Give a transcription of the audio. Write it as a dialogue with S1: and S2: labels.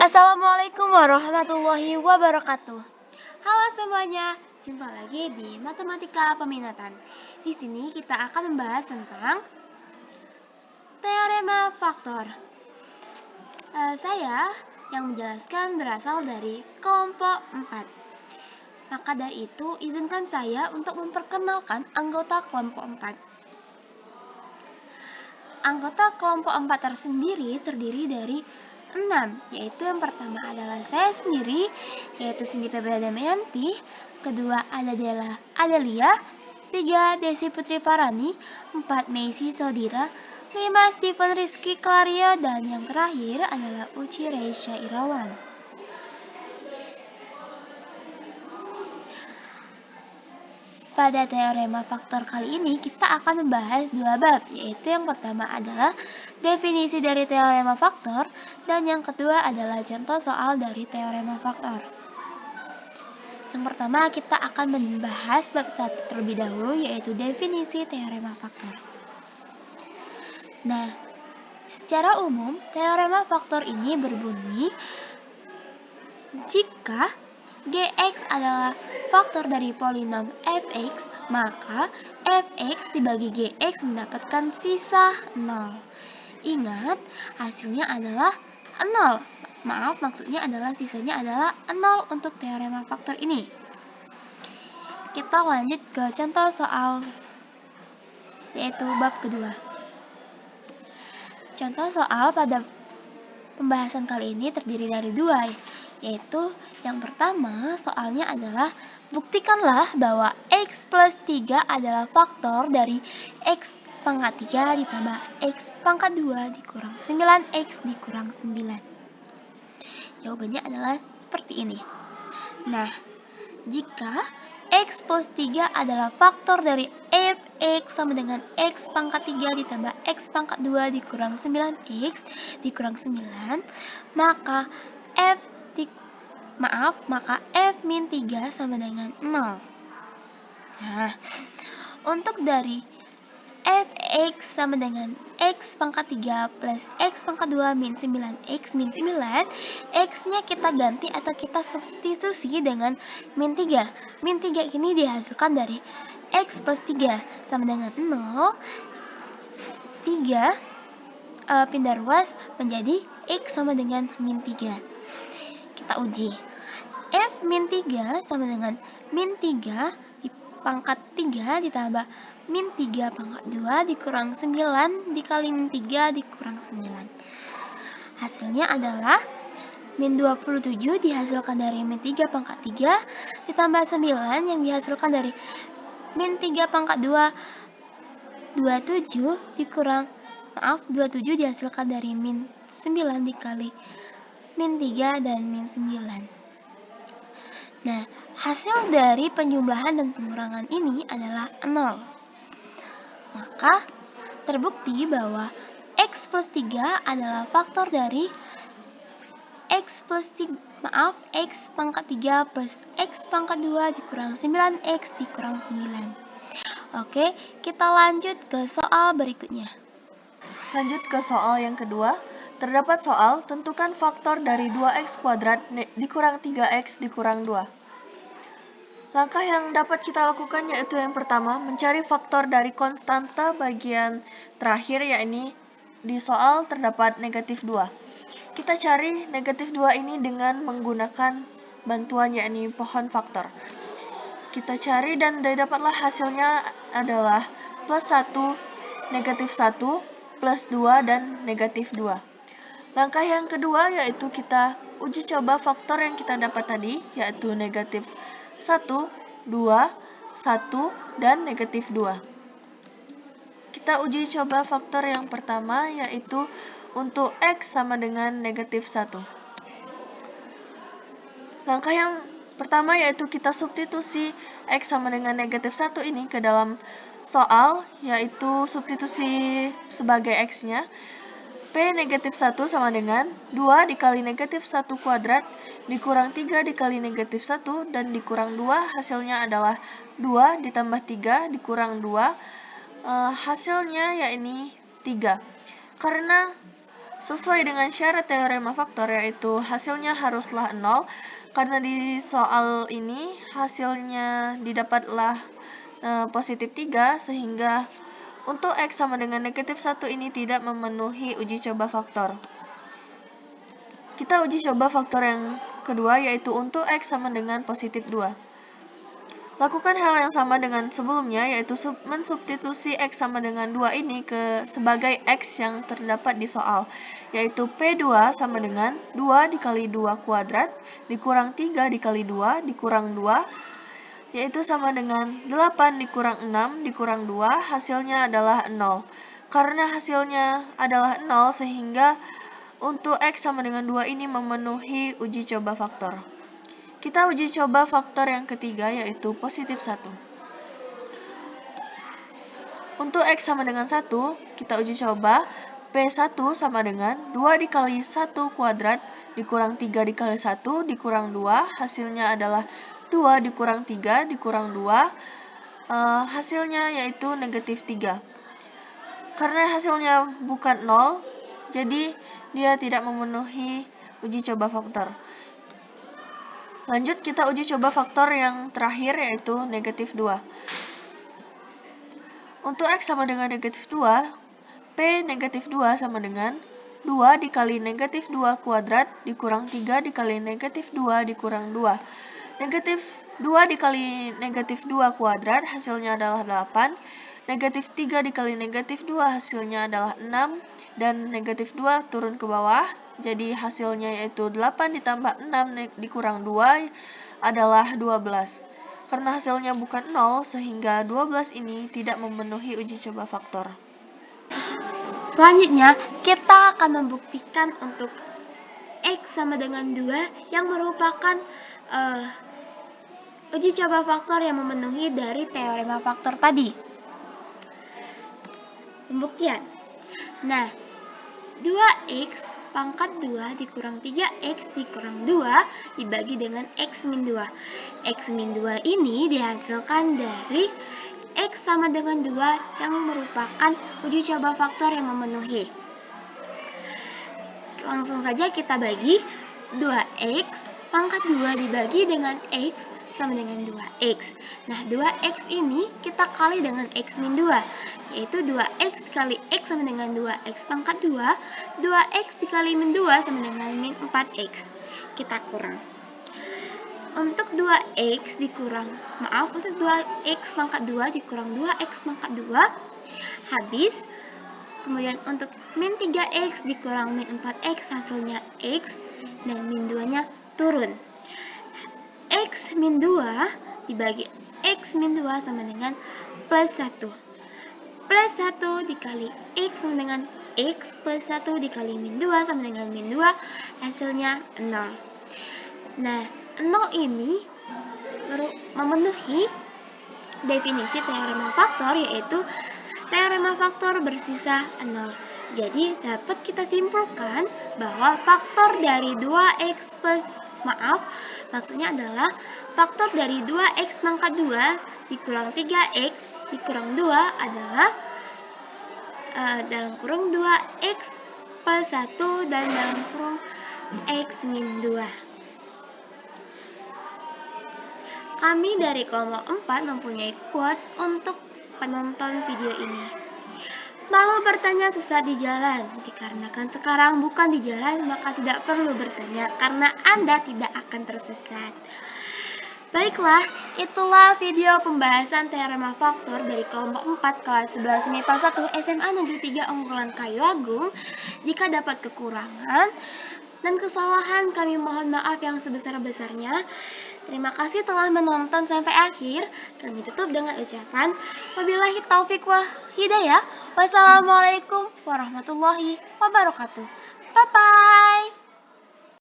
S1: Assalamualaikum warahmatullahi wabarakatuh. Halo semuanya, jumpa lagi di Matematika Peminatan. Di sini kita akan membahas tentang teorema faktor. Saya yang menjelaskan berasal dari kelompok 4. Maka dari itu, izinkan saya untuk memperkenalkan anggota kelompok 4. Anggota kelompok 4 tersendiri terdiri dari 6, yaitu yang pertama adalah saya sendiri, yaitu Cindy Febra Damayanti, kedua adalah Adelia, 3 Desi Putri Farani, 4 Meisi Sodira, 5 Steven Rizky Klario, dan yang terakhir adalah Uci Reisha Irawan. Pada teorema faktor kali ini kita akan membahas dua bab, yaitu yang pertama adalah definisi dari teorema faktor dan yang kedua adalah contoh soal dari teorema faktor. Yang pertama kita akan membahas bab 1 terlebih dahulu, yaitu definisi teorema faktor. Nah, secara umum teorema faktor ini berbunyi jika Gx adalah faktor dari polinom fx, maka fx dibagi gx mendapatkan sisa 0. Ingat, hasilnya adalah 0. Maksudnya adalah sisanya adalah 0 untuk teorema faktor ini. Kita lanjut ke contoh soal, yaitu bab kedua. Contoh soal pada pembahasan kali ini terdiri dari dua, yaitu yang pertama soalnya adalah buktikanlah bahwa x plus 3 adalah faktor dari x pangkat 3 ditambah x pangkat 2 dikurang 9x dikurang 9. Jawabannya adalah seperti ini. Nah, jika x plus 3 adalah faktor dari fx sama dengan x pangkat 3 ditambah x pangkat 2 dikurang 9x dikurang 9, maka f min 3 sama dengan 0. Nah, untuk dari fx sama dengan x pangkat 3 plus x pangkat 2 min 9x min 9, x-nya kita ganti atau kita substitusi dengan min 3. Min 3 ini dihasilkan dari x plus 3 sama dengan 0. 3 pindah ruas menjadi x sama dengan min 3. Kita uji. F min 3 sama dengan min 3 di pangkat 3 ditambah min 3 pangkat 2 dikurang 9 dikali min 3 dikurang 9. Hasilnya adalah min 27 dihasilkan dari min 3 pangkat 3 ditambah 9 yang dihasilkan dari min 3 pangkat 2 27 dihasilkan dari min 9 dikali min 3 dan min 9. Nah, hasil dari penjumlahan dan pengurangan ini adalah 0. Maka, terbukti bahwa x plus 3 adalah faktor dari x pangkat 3 plus x pangkat 2 dikurang 9x dikurang 9. Oke, kita lanjut ke soal berikutnya.
S2: Lanjut ke soal yang kedua. Terdapat soal, tentukan faktor dari 2x kuadrat dikurang 3x dikurang 2. Langkah yang dapat kita lakukan yaitu yang pertama, mencari faktor dari konstanta bagian terakhir, yakni di soal terdapat negatif 2. Kita cari negatif 2 ini dengan menggunakan bantuan yakni pohon faktor. Kita cari dan dapatlah hasilnya adalah plus 1, negatif 1, plus 2, dan negatif 2. Langkah yang kedua yaitu kita uji coba faktor yang kita dapat tadi, yaitu negatif 1, 2, 1, dan negatif 2. Kita uji coba faktor yang pertama yaitu untuk x sama dengan negatif 1. Langkah yang Pertama yaitu kita substitusi X sama dengan negatif 1 ini ke dalam soal, yaitu substitusi sebagai X-nya. P negatif 1 sama dengan 2 dikali negatif 1 kuadrat dikurang 3 dikali negatif 1 dan dikurang 2, hasilnya adalah 2 ditambah 3 dikurang 2, hasilnya yakni 3. Karena sesuai dengan syarat teorema faktor, yaitu hasilnya haruslah 0, karena di soal ini hasilnya didapatlah positif 3, sehingga untuk X sama dengan negatif 1 ini tidak memenuhi uji coba faktor. Kita uji coba faktor yang kedua, yaitu untuk X sama dengan positif 2. Lakukan hal yang sama dengan sebelumnya, yaitu mensubstitusi X sama dengan 2 ini sebagai X yang terdapat di soal, yaitu P2 sama dengan 2 dikali 2 kuadrat dikurang 3 dikali 2 dikurang 2, yaitu sama dengan 8 dikurang 6 dikurang 2, hasilnya adalah 0. Karena hasilnya adalah 0, sehingga untuk X sama dengan 2 ini memenuhi uji coba faktor. Kita uji coba faktor yang ketiga, yaitu positif 1. Untuk X sama dengan 1, kita uji coba P1 sama dengan 2 dikali 1 kuadrat dikurang 3 dikali 1 dikurang 2, hasilnya adalah 2 dikurang 3 dikurang 2, hasilnya yaitu negatif 3. Karena hasilnya bukan 0, jadi dia tidak memenuhi uji coba faktor. Lanjut, kita uji coba faktor yang terakhir, yaitu negatif 2. Untuk X sama dengan negatif 2, P negatif 2 sama dengan 2 dikali negatif 2 kuadrat dikurang 3 dikali negatif 2 dikurang 2. Negatif 2 dikali negatif 2 kuadrat hasilnya adalah 8. Negatif 3 dikali negatif 2 hasilnya adalah 6. Dan negatif 2 turun ke bawah. Jadi hasilnya yaitu 8 ditambah 6 dikurang 2 adalah 12. Karena hasilnya bukan 0, sehingga 12 ini tidak memenuhi uji coba faktor.
S1: Selanjutnya, kita akan membuktikan untuk X sama dengan 2 yang merupakan uji coba faktor yang memenuhi dari teorema faktor tadi. Pembuktian. Nah, 2X pangkat 2 dikurang 3X dikurang 2 dibagi dengan X min 2. X min 2 ini dihasilkan dari X sama dengan 2 yang merupakan uji coba faktor yang memenuhi. Langsung saja kita bagi 2X pangkat 2 dibagi dengan X sama dengan 2X. Nah, 2X ini kita kali dengan X min 2, yaitu 2X dikali X sama dengan 2X pangkat 2, 2X dikali min 2 sama dengan min 4X. Kita kurang. Untuk 2X untuk 2X pangkat 2 dikurang 2X pangkat 2, habis. Kemudian untuk min 3X dikurang min 4X, hasilnya X, dan min 2-nya turun. X min 2 dibagi X min 2 sama dengan plus 1. Plus 1 dikali X sama dengan X plus 1 dikali min 2 sama dengan min 2, hasilnya 0. Nah, 0 ini memenuhi definisi teorema faktor, yaitu teorema faktor bersisa 0. Jadi dapat kita simpulkan bahwa faktor dari 2X plus maksudnya adalah faktor dari 2X pangkat 2 dikurang 3X dikurang 2 adalah dalam kurung 2X plus 1 dan dalam kurung X min 2. Kami dari kelompok 4 mempunyai quotes untuk penonton video ini. Malu bertanya sesat di jalan, dikarenakan sekarang bukan di jalan, maka tidak perlu bertanya karena Anda tidak akan tersesat. Baiklah, itulah video pembahasan teorema faktor dari kelompok 4 kelas 11 MIPA 1 SMA Negeri 3 Unggulan Kayu Agung. Jika dapat kekurangan dan kesalahan, kami mohon maaf yang sebesar-besarnya. Terima kasih telah menonton sampai akhir. Kami tutup dengan ucapan wabillahi taufik wal hidayah. Wassalamualaikum warahmatullahi wabarakatuh. Bye bye.